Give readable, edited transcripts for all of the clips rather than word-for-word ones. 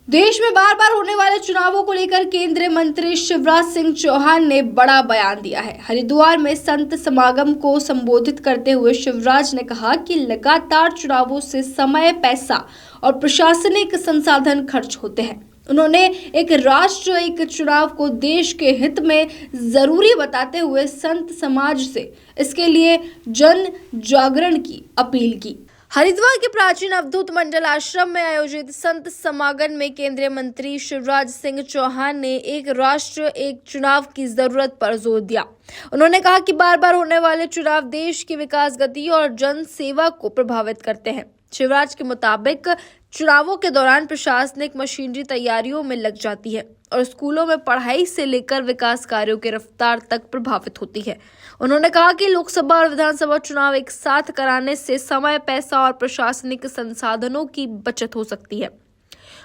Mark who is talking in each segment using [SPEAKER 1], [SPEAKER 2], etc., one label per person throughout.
[SPEAKER 1] देश में बार बार होने वाले चुनावों को लेकर केंद्रीय मंत्री शिवराज सिंह चौहान ने बड़ा बयान दिया है। हरिद्वार में संत समागम को संबोधित करते हुए शिवराज ने कहा कि लगातार चुनावों से समय, पैसा और प्रशासनिक संसाधन खर्च होते हैं। उन्होंने एक राष्ट्र एक चुनाव को देश के हित में जरूरी बताते हुए संत समाज से इसके लिए जन जागरण की अपील की। हरिद्वार के प्राचीन अवधूत मंडल आश्रम में आयोजित संत समागम में केंद्रीय मंत्री शिवराज सिंह चौहान ने एक राष्ट्र एक चुनाव की जरूरत पर जोर दिया। उन्होंने कहा कि बार बार होने वाले चुनाव देश की विकास गति और जन सेवा को प्रभावित करते हैं। शिवराज के मुताबिक चुनावों के दौरान प्रशासनिक मशीनरी तैयारियों में लग जाती है और स्कूलों में पढ़ाई से लेकर विकास कार्यों की रफ्तार तक प्रभावित होती है। उन्होंने कहा कि लोकसभा और विधानसभा चुनाव एक साथ कराने से समय, पैसा और प्रशासनिक संसाधनों की बचत हो सकती है।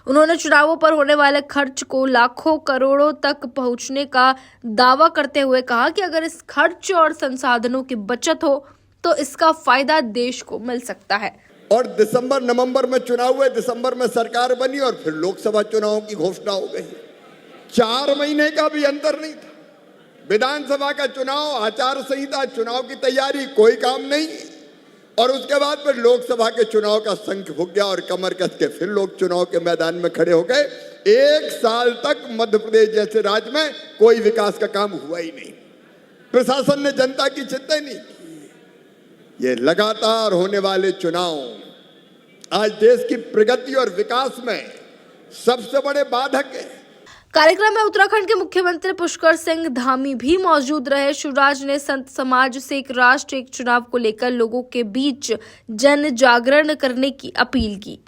[SPEAKER 1] उन्होंने चुनावों पर होने वाले खर्च को लाखों करोड़ों तक पहुंचने का दावा करते हुए कहा कि अगर इस खर्च और संसाधनों की बचत हो तो इसका फायदा देश को मिल सकता है।
[SPEAKER 2] और दिसंबर नवंबर में चुनाव हुए, दिसंबर में सरकार बनी और फिर लोकसभा चुनाव की घोषणा हो गई। 4 महीने का भी अंतर नहीं था। विधानसभा का चुनाव, आचार संहिता, चुनाव की तैयारी, कोई काम नहीं। और उसके बाद फिर लोकसभा के चुनाव का शंख फूंक गया और कमर कस के फिर लोग चुनाव के मैदान में खड़े हो गए। 1 साल तक मध्य प्रदेश जैसे राज्य में कोई विकास का काम हुआ ही नहीं। प्रशासन ने जनता की चिंता नहीं की। ये लगातार होने वाले चुनाव आज देश की प्रगति और विकास में सबसे बड़े बाधक है।
[SPEAKER 1] कार्यक्रम में उत्तराखंड के मुख्यमंत्री पुष्कर सिंह धामी भी मौजूद रहे। शिवराज ने संत समाज से एक राष्ट्र एक चुनाव को लेकर लोगों के बीच जन जागरण करने की अपील की।